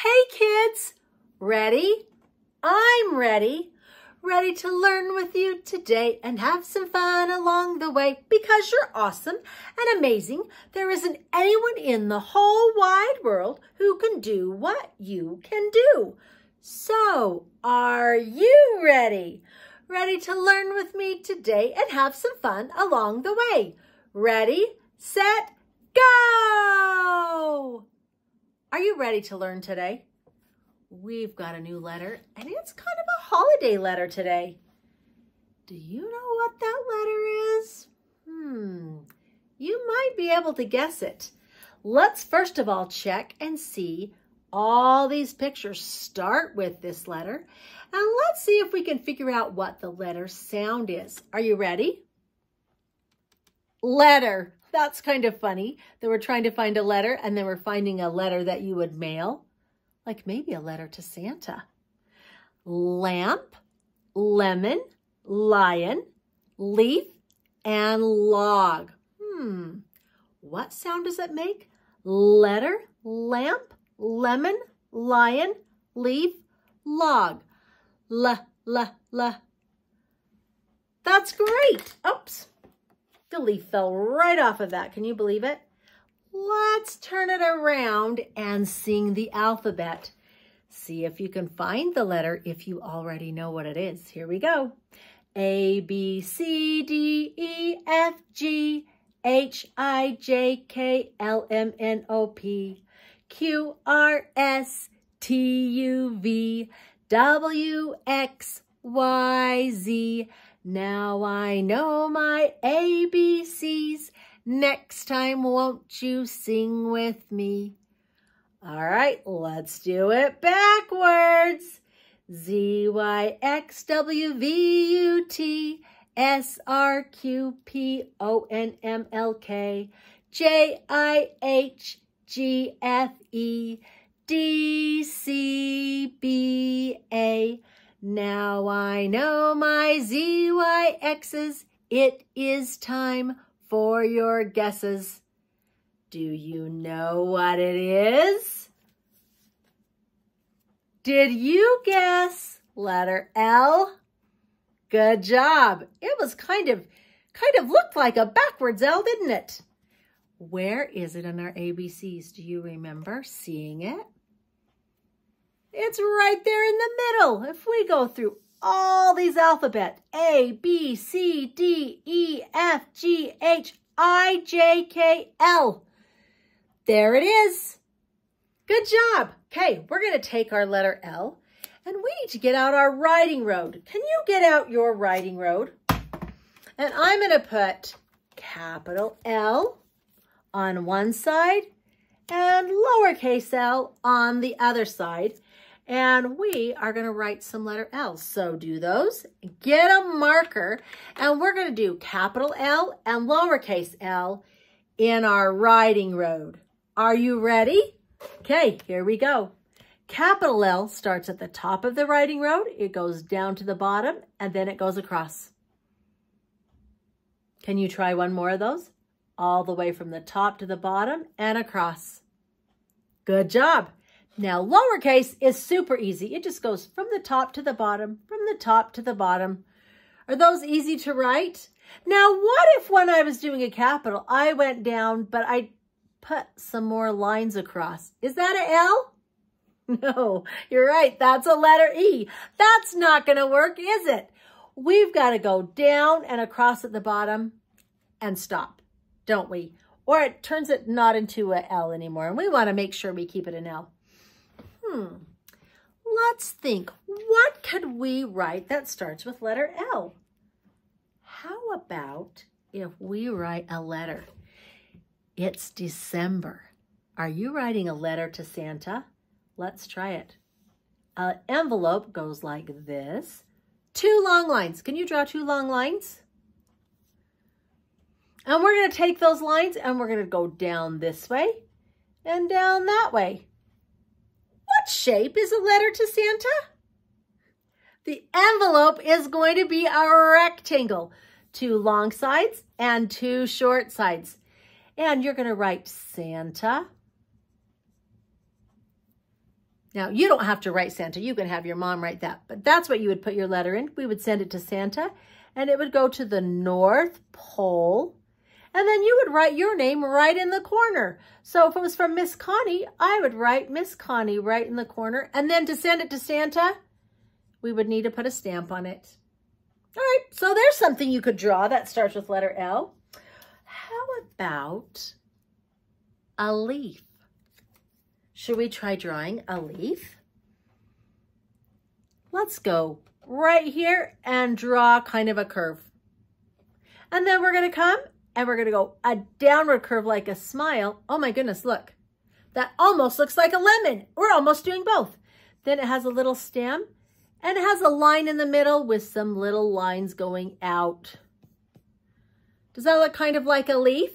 Hey kids, ready? I'm ready. Ready to learn with you today and have some fun along the way because you're awesome and amazing. There isn't anyone in the whole wide world who can do what you can do. So, are you ready? Ready to learn with me today and have some fun along the way? Ready, set, go! Are you ready to learn today? We've got a new letter, and it's kind of a holiday letter today. Do you know what that letter is? You might be able to guess it. Let's first of all check and see all these pictures start with this letter, and let's see if we can figure out what the letter sound is. Are you ready? Letter. That's kind of funny that we're trying to find a letter and then we're finding a letter that you would mail. Like maybe a letter to Santa. Lamp, lemon, lion, leaf, and log. What sound does it make? Letter, lamp, lemon, lion, leaf, log. L. That's great. Oops. The leaf fell right off of that. Can you believe it? Let's turn it around and sing the alphabet. See if you can find the letter if you already know what it is. Here we go. A, B, C, D, E, F, G, H, I, J, K, L, M, N, O, P, Q, R, S, T, U, V, W, X, Y, Z. Now I know my ABCs. Next time, won't you sing with me? All right, let's do it backwards. Z, Y, X, W, V, U, T, S, R, Q, P, O, N, M, L, K, J, I, H, G, F, E, D, C, B, A. Now I know my ZYXs. It is time for your guesses. Do you know what it is? Did you guess letter L? Good job. It was kind of looked like a backwards L, didn't it? Where is it in our ABCs? Do you remember seeing it? It's right there in the middle. If we go through all these alphabet, A, B, C, D, E, F, G, H, I, J, K, L. There it is. Good job. Okay, we're going to take our letter L, and we need to get out our writing road. Can you get out your writing road? And I'm going to put capital L on one side and lowercase l on the other side. And we are going to write some letter L. So do those, get a marker, and we're going to do capital L and lowercase l in our writing road. Are you ready? Okay, here we go. Capital L starts at the top of the writing road. It goes down to the bottom, and then it goes across. Can you try one more of those? All the way from the top to the bottom and across. Good job. Now, lowercase is super easy. It just goes from the top to the bottom, from the top to the bottom. Are those easy to write? Now, what if when I was doing a capital, I went down, but I put some more lines across? Is that an L? No, you're right. That's a letter E. That's not going to work, is it? We've got to go down and across at the bottom and stop, don't we? Or it turns it not into an L anymore, and we want to make sure we keep it an L. Let's think. What could we write that starts with letter L? How about if we write a letter? It's December. Are you writing a letter to Santa? Let's try it. An envelope goes like this. 2 long lines. Can you draw 2 long lines? And we're going to take those lines and we're going to go down this way and down that way. What shape is a letter to Santa? The envelope is going to be a rectangle. 2 long sides and 2 short sides. And you're going to write Santa Now, you don't have to write Santa. You can have your mom write that. But that's what you would put your letter in. We would send it to Santa, and it would go to the North Pole. And then you would write your name right in the corner. So if it was from Miss Connie, I would write Miss Connie right in the corner. And then to send it to Santa, we would need to put a stamp on it. All right, so there's something you could draw that starts with letter L. How about a leaf? Should we try drawing a leaf? Let's go right here and draw kind of a curve. And then we're going to come and we're going to go a downward curve like a smile. Oh my goodness, look. That almost looks like a lemon. We're almost doing both. Then it has a little stem and it has a line in the middle with some little lines going out. Does that look kind of like a leaf?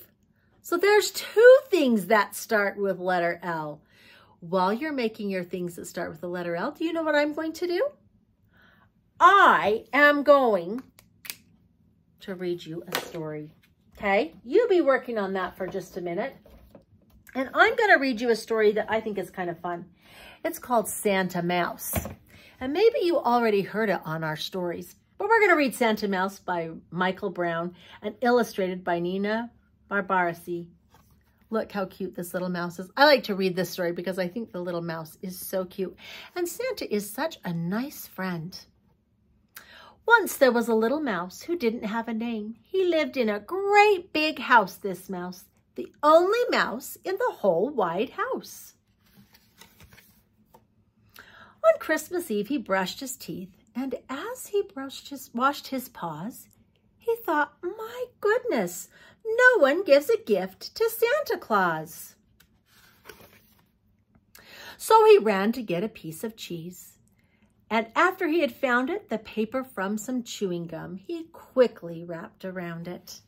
So there's two things that start with letter L. While you're making your things that start with the letter L, do you know what I'm going to do? I am going to read you a story. Okay, you be working on that for just a minute. And I'm going to read you a story that I think is kind of fun. It's called Santa Mouse. And maybe you already heard it on our stories. But we're going to read Santa Mouse by Michael Brown and illustrated by Nina Barbarasi. Look how cute this little mouse is. I like to read this story because I think the little mouse is so cute. And Santa is such a nice friend. Once there was a little mouse who didn't have a name. He lived in a great big house, this mouse, the only mouse in the whole wide house. On Christmas Eve, he brushed his teeth, and as he washed his paws, he thought, my goodness, no one gives a gift to Santa Claus. So he ran to get a piece of cheese. And after he had found it, the paper from some chewing gum, he quickly wrapped around it.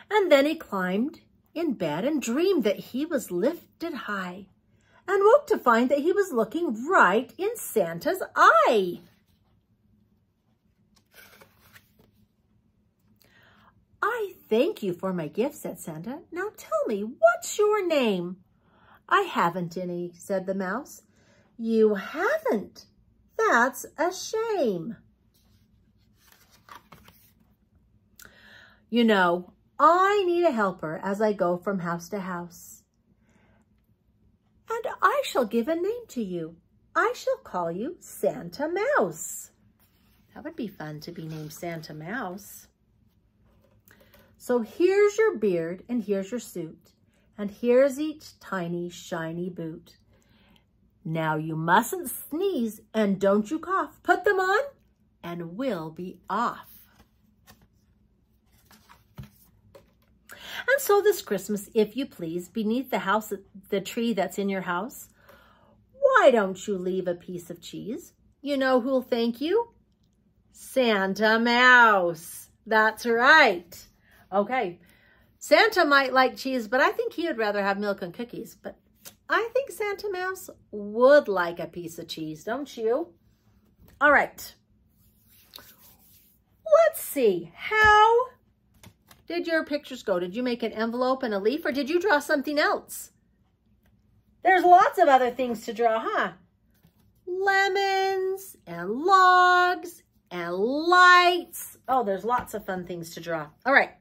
And then he climbed in bed and dreamed that he was lifted high and woke to find that he was looking right in Santa's eye. I thank you for my gift, said Santa. Now tell me, what's your name? I haven't any, said the mouse. You haven't? That's a shame. You know, I need a helper as I go from house to house. And I shall give a name to you. I shall call you Santa Mouse. That would be fun to be named Santa Mouse. So here's your beard and here's your suit. And here's each tiny, shiny boot. Now you mustn't sneeze and don't you cough. Put them on and we'll be off. And so this Christmas, if you please, beneath the tree that's in your house, why don't you leave a piece of cheese? You know who'll thank you? Santa Mouse. That's right. Okay. Santa might like cheese, but I think he would rather have milk and cookies. But I think Santa Mouse would like a piece of cheese, don't you? All right. Let's see. How did your pictures go? Did you make an envelope and a leaf, or did you draw something else? There's lots of other things to draw, huh? Lemons and logs and lights. Oh, there's lots of fun things to draw. All right.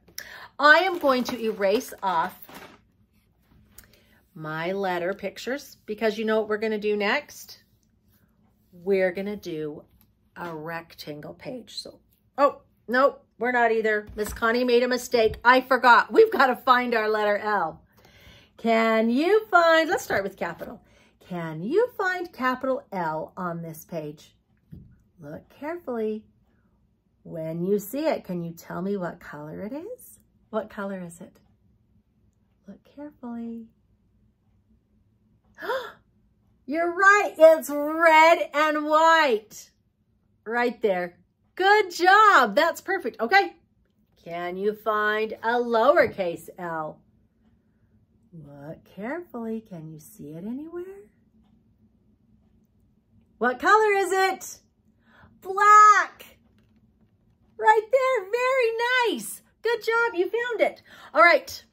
I am going to erase off my letter pictures because you know what we're going to do next? We're going to do a rectangle page. So, oh, no, we're not either. Miss Connie made a mistake. I forgot. We've got to find our letter L. Can you find, let's start with capital. Can you find capital L on this page? Look carefully. When you see it, can you tell me what color it is? What color is it? Look carefully. You're right. It's red and white. Right there. Good job. That's perfect. Okay. Can you find a lowercase l? Look carefully. Can you see it anywhere? What color is it? Black. Right there. Very nice. Good job. You found it. All right.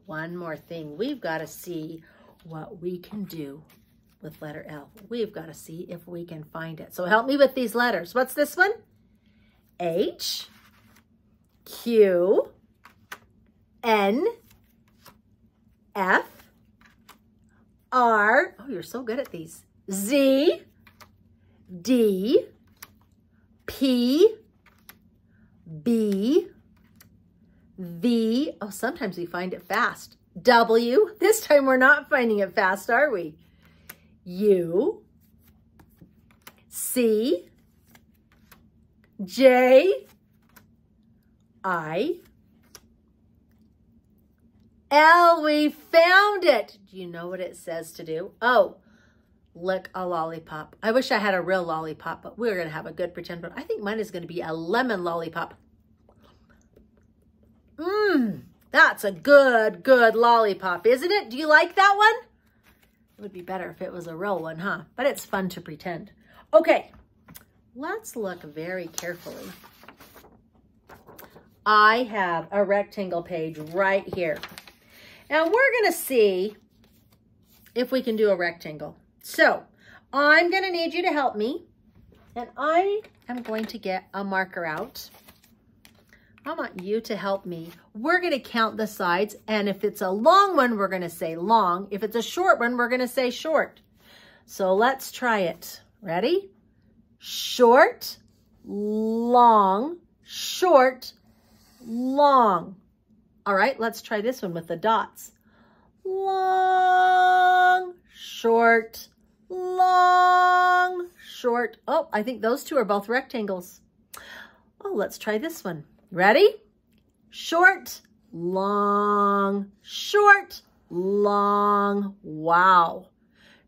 one more thing. We've got to see what we can do with letter L. We've got to see if we can find it. So help me with these letters. What's this one? H, Q, N, F, R, oh, you're so good at these, Z, D, P, B, V, oh, sometimes we find it fast, W, this time we're not finding it fast, are we? U, C, J, I, L, we found it. Do you know what it says to do? Oh, lick a lollipop. I wish I had a real lollipop, but we're going to have a good pretend one. I think mine is going to be a lemon lollipop. That's a good lollipop, isn't it? Do you like that one? It would be better if it was a real one, huh? But it's fun to pretend. Okay, let's look very carefully. I have a rectangle page right here. Now we're going to see if we can do a rectangle. So I'm going to need you to help me. And I am going to get a marker out. I want you to help me. We're going to count the sides. And if it's a long one, we're going to say long. If it's a short one, we're going to say short. So let's try it. Ready? Short, long, short, long. All right, let's try this one with the dots. Long, short, long, short. Oh, I think those two are both rectangles. Oh, let's try this one. Ready? Short, long, short, long. Wow.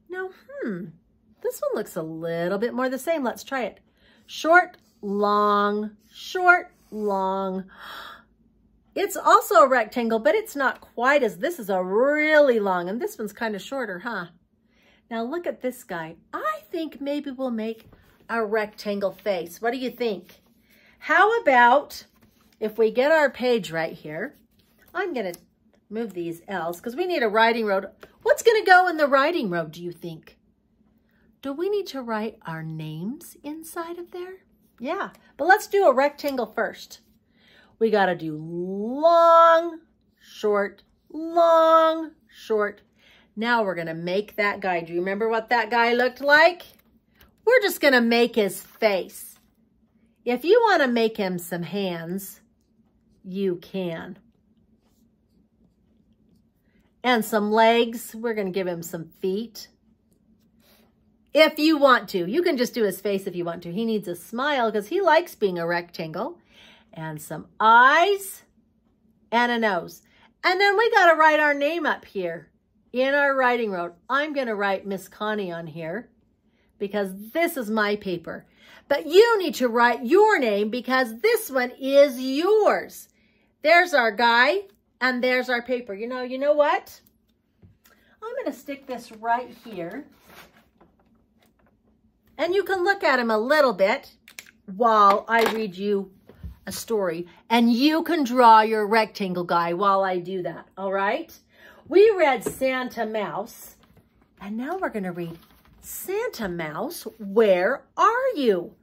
Now, this one looks a little bit more the same. Let's try it. Short, long, short, long. It's also a rectangle, but it's not quite as, this is a really long, and this one's kind of shorter, huh? Now look at this guy. I think maybe we'll make a rectangle face. What do you think? How about if we get our page right here, I'm gonna move these L's because we need a writing road. What's gonna go in the writing road, do you think? Do we need to write our names inside of there? Yeah, but let's do a rectangle first. We got to do long, short, long, short. Now we're going to make that guy. Do you remember what that guy looked like? We're just going to make his face. If you want to make him some hands, you can. And some legs. We're going to give him some feet. If you want to. You can just do his face if you want to. He needs a smile because he likes being a rectangle. And some eyes and a nose. And then we got to write our name up here in our writing road. I'm going to write Miss Connie on here because this is my paper. But you need to write your name because this one is yours. There's our guy and there's our paper. You know what? I'm going to stick this right here. And you can look at him a little bit while I read you a story, and you can draw your rectangle guy while I do that, all right? We read Santa Mouse, and now we're going to read Santa Mouse, Where Are You?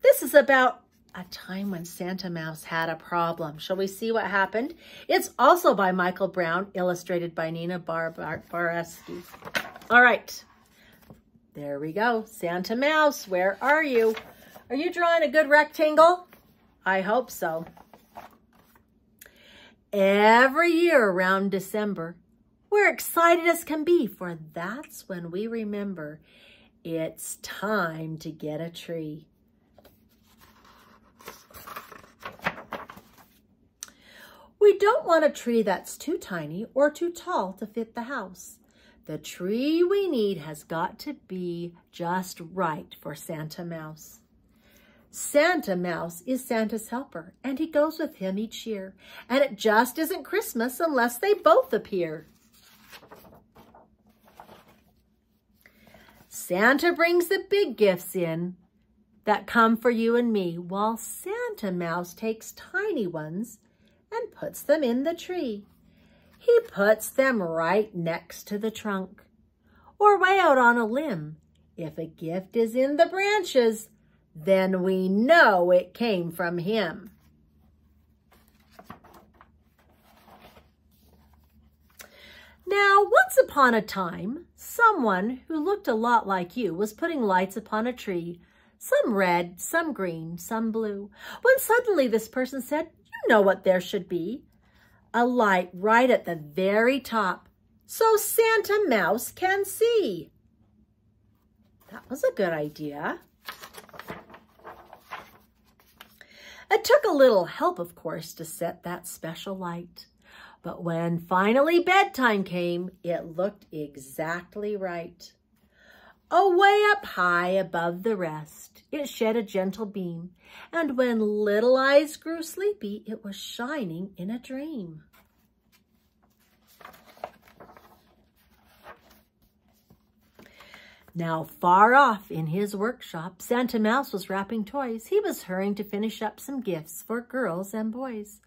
This is about a time when Santa Mouse had a problem. Shall we see what happened? It's also by Michael Brown, illustrated by Nina Barbaresky. All right, there we go. Santa Mouse, where are you? Are you drawing a good rectangle? I hope so. Every year around December, we're excited as can be, for that's when we remember it's time to get a tree. We don't want a tree that's too tiny or too tall to fit the house. The tree we need has got to be just right for Santa Mouse. Santa Mouse is Santa's helper, and he goes with him each year. And it just isn't Christmas unless they both appear. Santa brings the big gifts in that come for you and me, while Santa Mouse takes tiny ones and puts them in the tree. He puts them right next to the trunk or way out on a limb. If a gift is in the branches, then we know it came from him. Now, once upon a time, someone who looked a lot like you was putting lights upon a tree, some red, some green, some blue, when suddenly this person said, "You know what there should be? A light right at the very top, so Santa Mouse can see." That was a good idea. It took a little help, of course, to set that special light. But when finally bedtime came, it looked exactly right. Away up high above the rest, it shed a gentle beam, and when Little Eyes grew sleepy, it was shining in a dream. Now, far off in his workshop, Santa Mouse was wrapping toys. He was hurrying to finish up some gifts for girls and boys.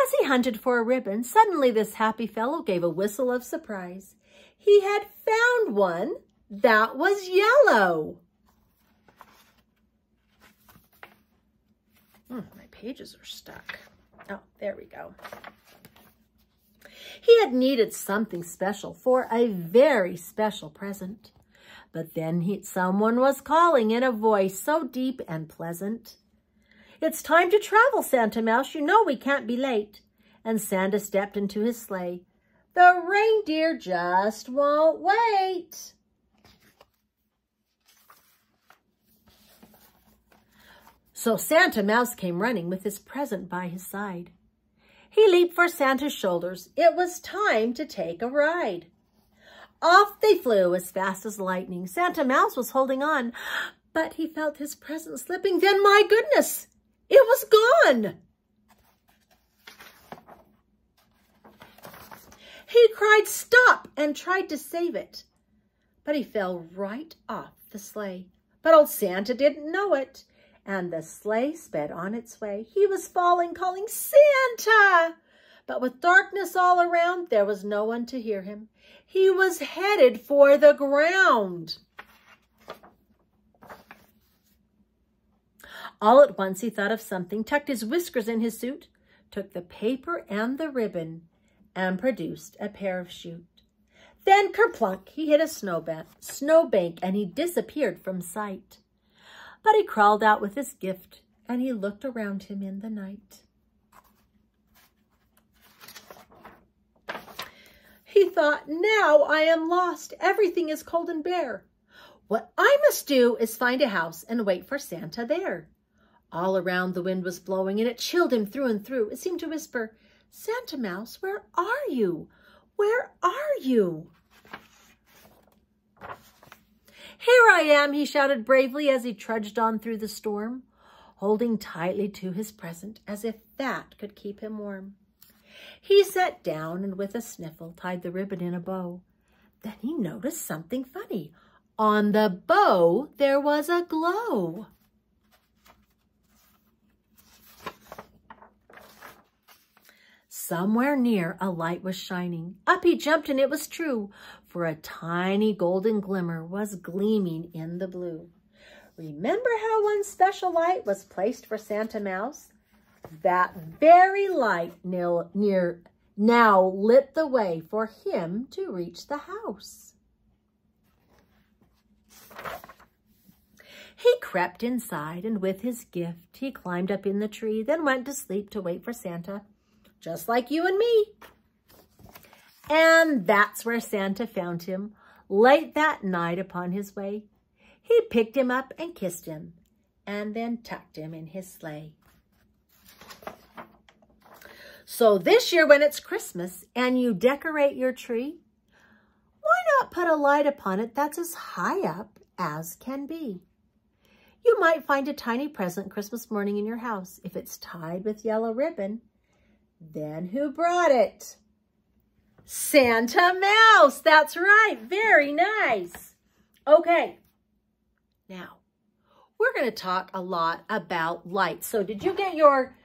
As he hunted for a ribbon, suddenly this happy fellow gave a whistle of surprise. He had found one that was yellow. My pages are stuck. Oh, there we go. He had needed something special for a very special present. But then someone was calling in a voice so deep and pleasant. "It's time to travel, Santa Mouse. You know we can't be late." And Santa stepped into his sleigh. "The reindeer just won't wait." So Santa Mouse came running with his present by his side. He leaped for Santa's shoulders. It was time to take a ride. Off they flew as fast as lightning. Santa Mouse was holding on, but he felt his present slipping. Then, my goodness, it was gone. He cried, "Stop!" and tried to save it, but he fell right off the sleigh. But old Santa didn't know it, and the sleigh sped on its way. He was falling, calling, "Santa!" But with darkness all around, there was no one to hear him. He was headed for the ground. All at once he thought of something, tucked his whiskers in his suit, took the paper and the ribbon, and produced a pair of shoes. Then, kerplunk, he hit a snowbank, and he disappeared from sight. But he crawled out with his gift, and he looked around him in the night. He thought, "Now I am lost. Everything is cold and bare. What I must do is find a house and wait for Santa there." All around the wind was blowing, and it chilled him through and through. It seemed to whisper, "Santa Mouse, where are you? Where are you?" "Here I am," he shouted bravely as he trudged on through the storm, holding tightly to his present as if that could keep him warm. He sat down and with a sniffle tied the ribbon in a bow. Then he noticed something funny. On the bow there was a glow. Somewhere near a light was shining. Up he jumped, and it was true, for a tiny golden glimmer was gleaming in the blue. Remember how one special light was placed for Santa Mouse? That very light now lit the way for him to reach the house. He crept inside, and with his gift, he climbed up in the tree, then went to sleep to wait for Santa, just like you and me. And that's where Santa found him, late that night upon his way. He picked him up and kissed him, and then tucked him in his sleigh. So this year when it's Christmas and you decorate your tree, why not put a light upon it that's as high up as can be? You might find a tiny present Christmas morning in your house. If it's tied with yellow ribbon, then who brought it? Santa Mouse. That's right. Very nice. Okay. Now, we're going to talk a lot about lights. So did you get your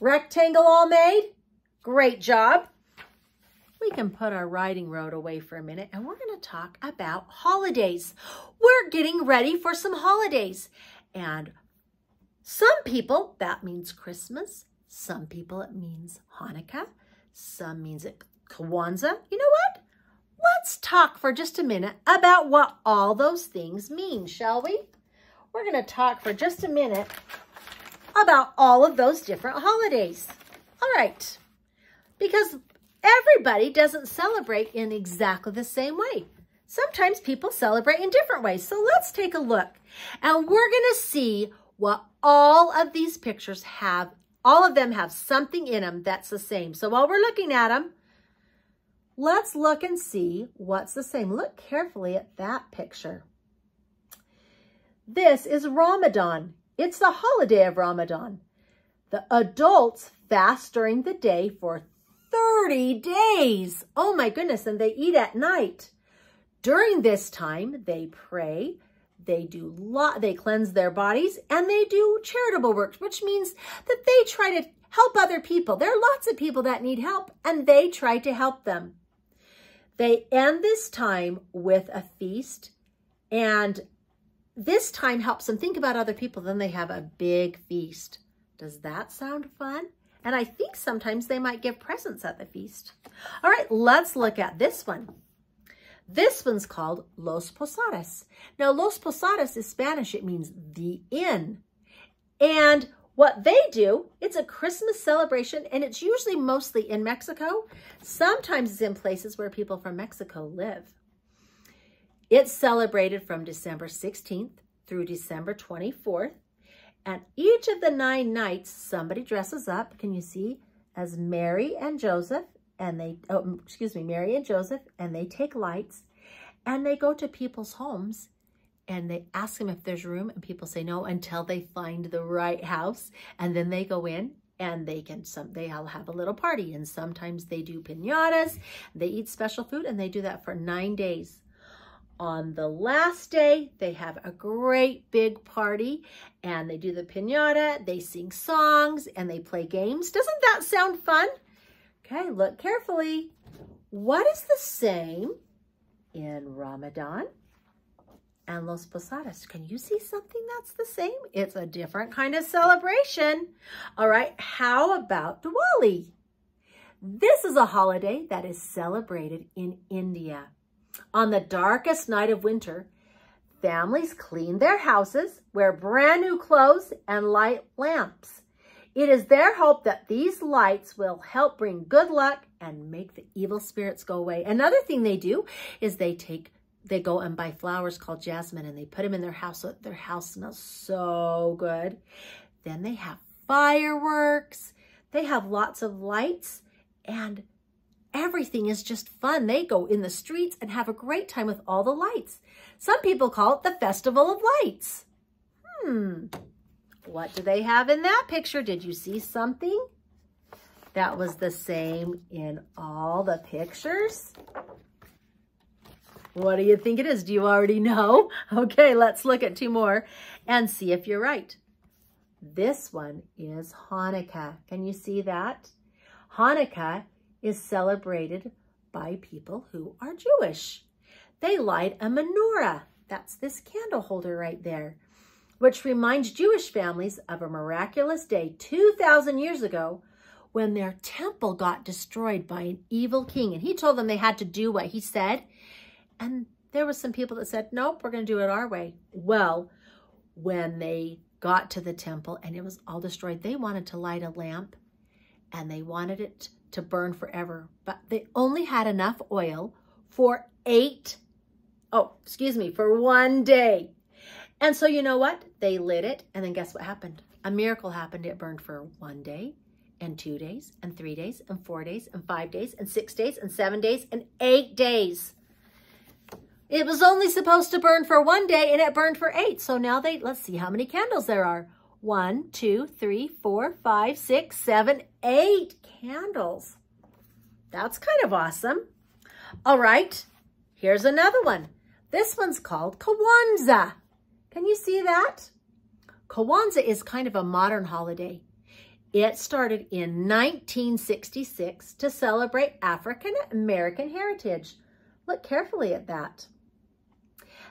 rectangle all made? Great job. We can put our writing road away for a minute and we're going to talk about holidays. We're getting ready for some holidays. And some people, that means Christmas. Some people, it means Hanukkah. Some means it Kwanzaa. You know what? Let's talk for just a minute about what all those things mean, shall we? We're going to talk for just a minute about all of those different holidays. All right. Because everybody doesn't celebrate in exactly the same way. Sometimes people celebrate in different ways. So let's take a look. And we're going to see what all of these pictures have. All of them have something in them that's the same. So while we're looking at them, let's look and see what's the same. Look carefully at that picture. This is Ramadan. It's the holiday of Ramadan. The adults fast during the day for 30 days. Oh my goodness, and they eat at night. During this time, they pray, they cleanse their bodies, and they do charitable works, which means that they try to help other people. There are lots of people that need help, and they try to help them. They end this time with a feast, and this time helps them think about other people. Then they have a big feast. Does that sound fun? And I think sometimes they might give presents at the feast. All right, let's look at this one. This one's called Los Posadas. Now, Los Posadas is Spanish. It means the inn. And what they do, it's a Christmas celebration, and it's usually mostly in Mexico. Sometimes it's in places where people from Mexico live. It's celebrated from December 16th through December 24th. And each of the 9 nights, somebody dresses up, can you see, as Mary and Joseph, and Mary and Joseph, and they take lights, and they go to people's homes, and they ask them if there's room, and people say no until they find the right house, and then they go in, and they'll have a little party, and sometimes they do piñatas, they eat special food, and they do that for 9 days. On the last day, they have a great big party, and they do the piñata, they sing songs, and they play games. Doesn't that sound fun? Okay, look carefully. What is the same in Ramadan and Los Posadas? Can you see something that's the same? It's a different kind of celebration. All right, how about Diwali? This is a holiday that is celebrated in India. On the darkest night of winter, families clean their houses, wear brand new clothes, and light lamps. It is their hope that these lights will help bring good luck and make the evil spirits go away. Another thing they do is they go and buy flowers called jasmine, and they put them in their house so their house smells so good. Then they have fireworks. They have lots of lights, and everything is just fun. They go in the streets and have a great time with all the lights. Some people call it the Festival of Lights. What do they have in that picture? Did you see something that was the same in all the pictures? What do you think it is? Do you already know? Okay, let's look at 2 more and see if you're right. This one is Hanukkah. Can you see that? Hanukkah is celebrated by people who are Jewish. They light a menorah. That's this candle holder right there, which reminds Jewish families of a miraculous day 2,000 years ago when their temple got destroyed by an evil king. And he told them they had to do what he said. And there were some people that said, nope, we're going to do it our way. Well, when they got to the temple and it was all destroyed, they wanted to light a lamp and they wanted it to burn forever, but they only had enough oil for 1 day. And so you know what? They lit it, and then guess what happened? A miracle happened. It burned for 1 day, and 2 days, and 3 days, and 4 days, and 5 days, and 6 days, and 7 days, and 8 days. It was only supposed to burn for 1 day, and it burned for 8. So now let's see how many candles there are. 1, 2, 3, 4, 5, 6, 7, 8 candles. That's kind of awesome. All right, here's another one. This one's called Kwanzaa. Can you see that? Kwanzaa is kind of a modern holiday. It started in 1966 to celebrate African American heritage. Look carefully at that.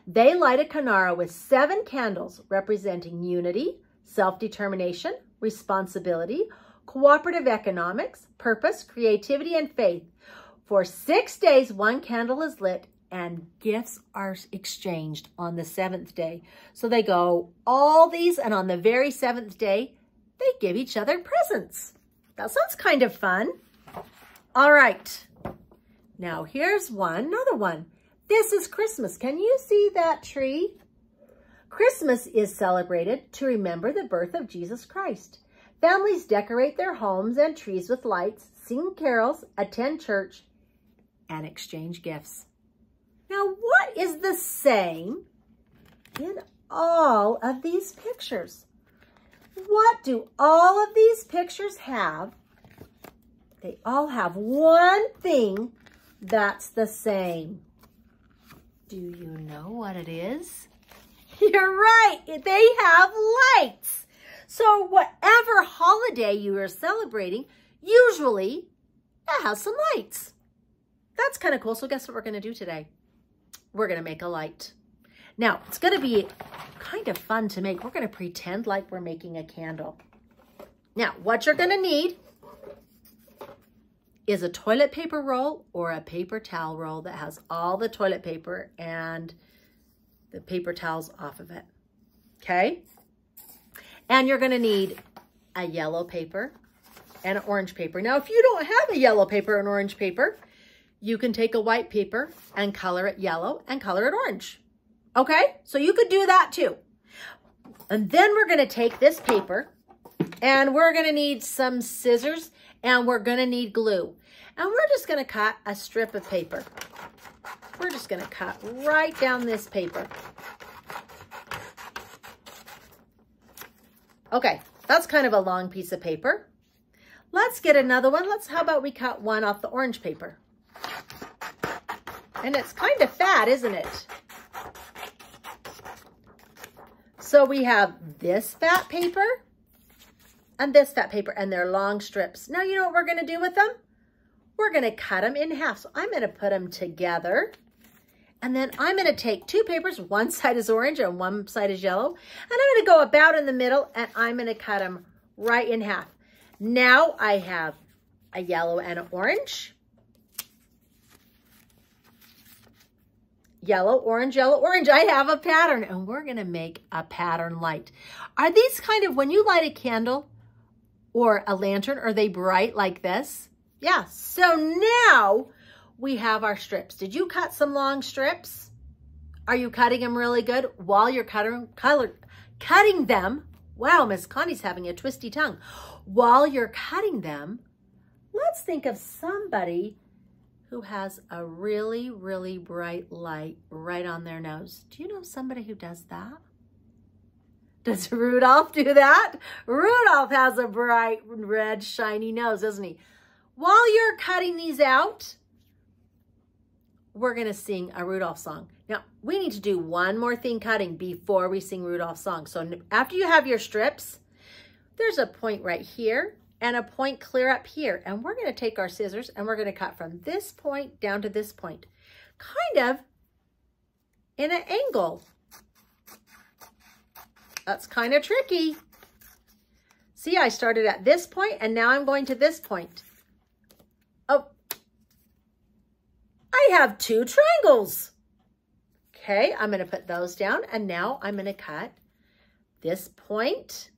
They light a Kinara with 7 candles representing unity, self-determination, responsibility, cooperative economics, purpose, creativity, and faith. For 6 days, 1 candle is lit and gifts are exchanged on the 7th day. So they go all these, and on the very 7th day, they give each other presents. That sounds kind of fun. All right. Now here's another one. This is Christmas. Can you see that tree? Christmas is celebrated to remember the birth of Jesus Christ. Families decorate their homes and trees with lights, sing carols, attend church, and exchange gifts. Now, what is the same in all of these pictures? What do all of these pictures have? They all have one thing that's the same. Do you know what it is? You're right. They have lights. So whatever holiday you are celebrating, usually it has some lights. That's kind of cool. So guess what we're going to do today? We're going to make a light. Now, it's going to be kind of fun to make. We're going to pretend like we're making a candle. Now, what you're going to need is a toilet paper roll or a paper towel roll that has all the toilet paper and the paper towels off of it. Okay? And you're going to need a yellow paper and an orange paper. Now, if you don't have a yellow paper and orange paper, you can take a white paper and color it yellow and color it orange. Okay? So you could do that too. And then we're going to take this paper and we're going to need some scissors and we're going to need glue. And we're just going to cut a strip of paper. We're just going to cut right down this paper. Okay, that's kind of a long piece of paper. Let's get another one. How about we cut one off the orange paper? And it's kind of fat, isn't it? So we have this fat paper and this fat paper, and they're long strips. Now, you know what we're going to do with them? We're going to cut them in half. So I'm going to put them together. And then I'm going to take 2 papers. One side is orange and one side is yellow. And I'm going to go about in the middle, and I'm going to cut them right in half. Now I have a yellow and an orange. Yellow, orange, yellow, orange. I have a pattern, and we're going to make a pattern light. Are these kind of, when you light a candle or a lantern, are they bright like this? Yeah. So now we have our strips. Did you cut some long strips? Are you cutting them really good? While you're cutting them, wow, Miss Connie's having a twisty tongue. While you're cutting them, let's think of somebody who has a really, really bright light right on their nose. Do you know somebody who does that? Does Rudolph do that? Rudolph has a bright, red, shiny nose, doesn't he? While you're cutting these out, we're going to sing a Rudolph song. Now, we need to do one more thing cutting before we sing Rudolph's song. So after you have your strips, there's a point right here and a point clear up here. And we're going to take our scissors and we're going to cut from this point down to this point, kind of in an angle. That's kind of tricky. See, I started at this point and now I'm going to this point. Oh, I have 2 triangles. Okay, I'm going to put those down, and now I'm going to cut this point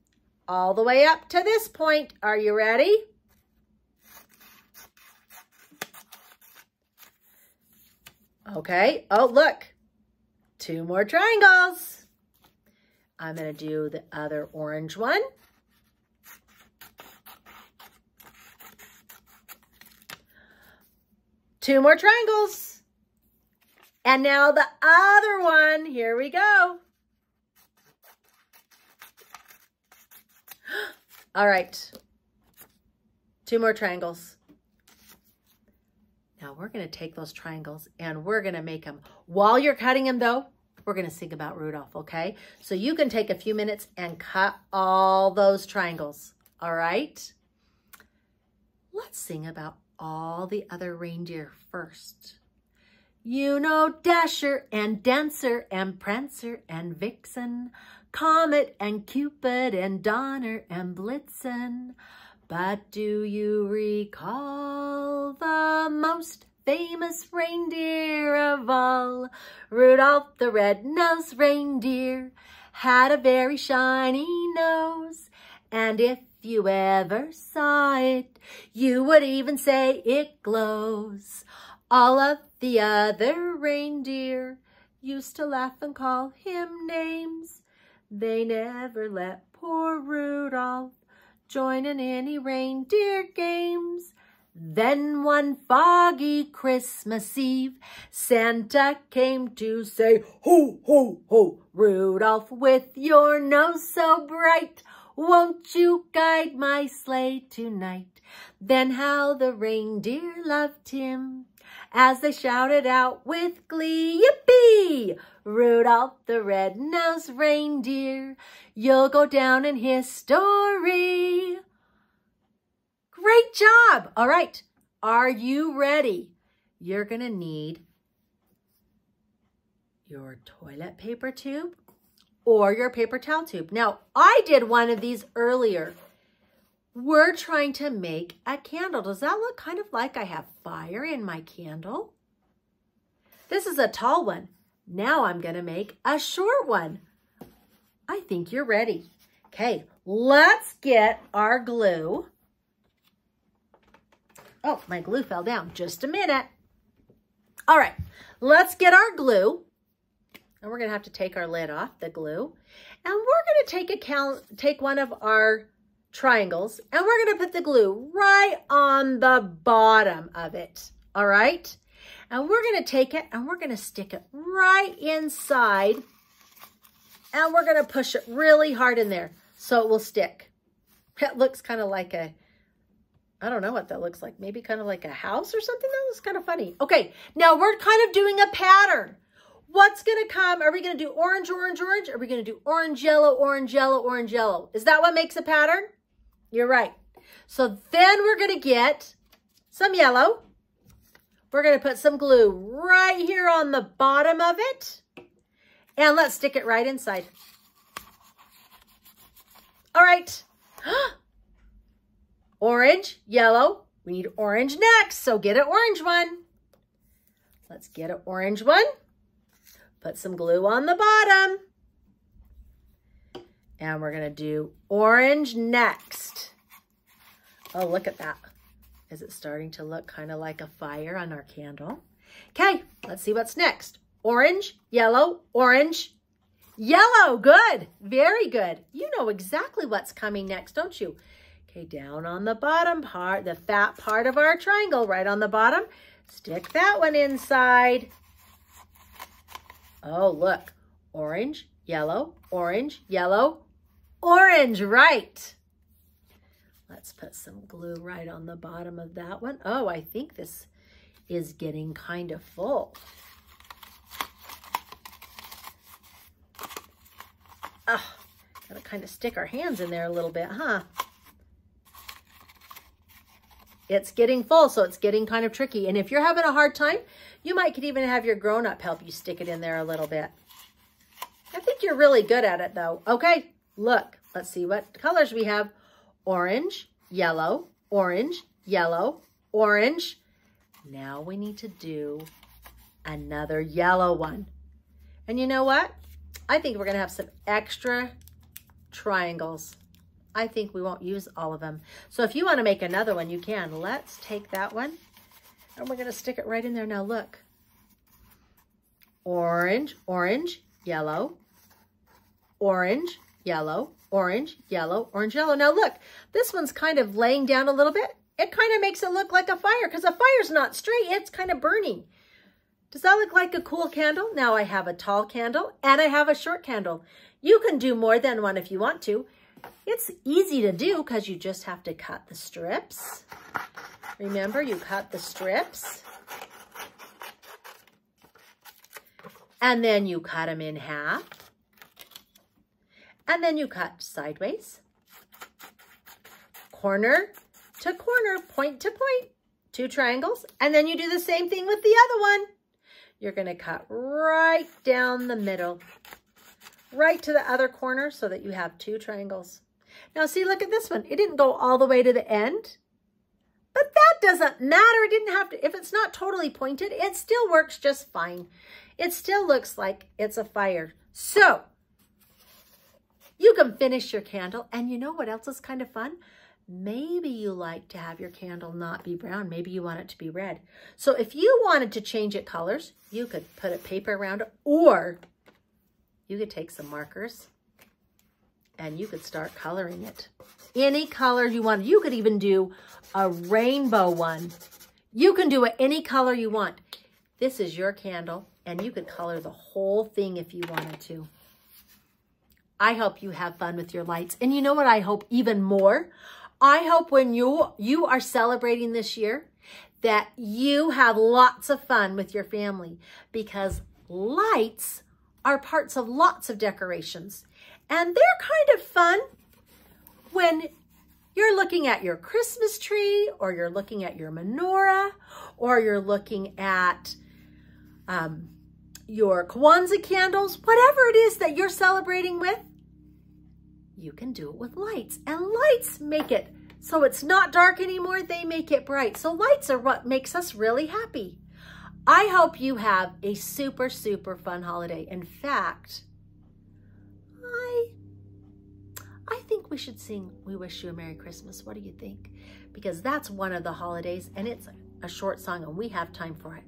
all the way up to this point. Are you ready? Okay. Oh, look. 2 more triangles. I'm going to do the other orange one. Two more triangles. And now the other one. Here we go. All right. 2 more triangles. Now we're going to take those triangles and we're going to make them. While you're cutting them though, we're going to sing about Rudolph, okay? So you can take a few minutes and cut all those triangles, all right? Let's sing about all the other reindeer first. You know Dasher and Dancer and Prancer and Vixen, Comet and Cupid and Donner and Blitzen. But do you recall the most famous reindeer of all? Rudolph the red-nosed reindeer had a very shiny nose, and if you ever saw it, you would even say it glows. All of the other reindeer used to laugh and call him names. They never let poor Rudolph join in any reindeer games. Then one foggy Christmas Eve, Santa came to say, ho, ho, ho, Rudolph, with your nose so bright, won't you guide my sleigh tonight? Then how the reindeer loved him as they shouted out with glee, yippee! Rudolph the red-nosed reindeer, you'll go down in history. Great job! All right, are you ready? You're gonna need your toilet paper tube or your paper towel tube. Now, I did one of these earlier. We're trying to make a candle. Does that look kind of like I have fire in my candle? This is a tall one. Now I'm gonna make a short one. I think you're ready. Okay, let's get our glue. Oh, my glue fell down. Just a minute. All right, let's get our glue. And we're gonna have to take our lid off, the glue. And we're gonna take one of our triangles and we're gonna put the glue right on the bottom of it, all right? And we're gonna take it and we're gonna stick it right inside and we're gonna push it really hard in there so it will stick. It looks kind of like a, I don't know what that looks like. Maybe kind of like a house or something. That looks kind of funny. Okay, now we're kind of doing a pattern. What's gonna come? Are we gonna do orange, orange, orange? Are we gonna do orange, yellow, orange, yellow, orange, yellow? Is that what makes a pattern? You're right. So then we're gonna get some yellow. We're gonna put some glue right here on the bottom of it. And let's stick it right inside. All right. Orange, yellow. We need orange next, so get an orange one. Let's get an orange one. Put some glue on the bottom. And we're gonna do orange next. Oh, look at that. Is it starting to look kind of like a fire on our candle? Okay, let's see what's next. Orange, yellow, orange, yellow. Good, very good. You know exactly what's coming next, don't you? Okay, down on the bottom part, the fat part of our triangle, right on the bottom. Stick that one inside. Oh, look. Orange, yellow, orange, yellow, orange, right. Let's put some glue right on the bottom of that one. Oh, I think this is getting kind of full. Oh, gotta kind of stick our hands in there a little bit, huh? It's getting full, so it's getting kind of tricky. And if you're having a hard time, you might could even have your grown-up help you stick it in there a little bit. I think you're really good at it, though. Okay, look. Let's see what colors we have. Orange, yellow, orange, yellow, orange. Now we need to do another yellow one. And you know what? I think we're going to have some extra triangles. I think we won't use all of them. So if you want to make another one, you can. Let's take that one and we're going to stick it right in there. Now look. Orange, orange, yellow, orange, yellow, orange, yellow, orange, yellow. Now look, this one's kind of laying down a little bit. It kind of makes it look like a fire because a fire's not straight. It's kind of burning. Does that look like a cool candle? Now I have a tall candle and I have a short candle. You can do more than one if you want to. It's easy to do because you just have to cut the strips. Remember, you cut the strips. And then you cut them in half. And then you cut sideways. corner to corner, point to point, 2 triangles, and then you do the same thing with the other one. You're going to cut right down the middle, right to the other corner so that you have 2 triangles. Now see, look at this one. It didn't go all the way to the end, but that doesn't matter. It didn't have to, if it's not totally pointed, it still works just fine. It still looks like it's a fire. So you can finish your candle, and you know what else is kind of fun? Maybe you like to have your candle not be brown. Maybe you want it to be red. So if you wanted to change it colors, you could put a paper around it, or you could take some markers and you could start coloring it. Any color you want. You could even do a rainbow one. You can do it any color you want. This is your candle, and you could color the whole thing if you wanted to. I hope you have fun with your lights. And you know what I hope even more? I hope when you are celebrating this year that you have lots of fun with your family, because lights are parts of lots of decorations. And they're kind of fun when you're looking at your Christmas tree, or you're looking at your menorah, or you're looking at your Kwanzaa candles, whatever it is that you're celebrating with. You can do it with lights, and lights make it so it's not dark anymore. They make it bright. So lights are what makes us really happy. I hope you have a super, super fun holiday. In fact, I think we should sing "We Wish You a Merry Christmas." What do you think? Because that's one of the holidays, and it's a short song, and we have time for it.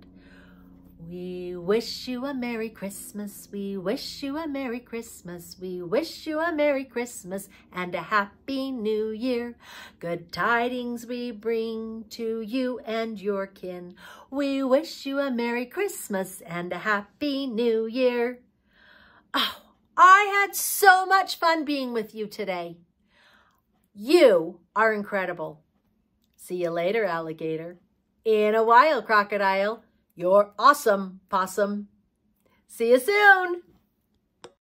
We wish you a Merry Christmas. We wish you a Merry Christmas. We wish you a Merry Christmas and a Happy New Year. Good tidings we bring to you and your kin. We wish you a Merry Christmas and a Happy New Year. Oh, I had so much fun being with you today. You are incredible. See you later, alligator. In a while, crocodile. You're awesome, possum. See you soon.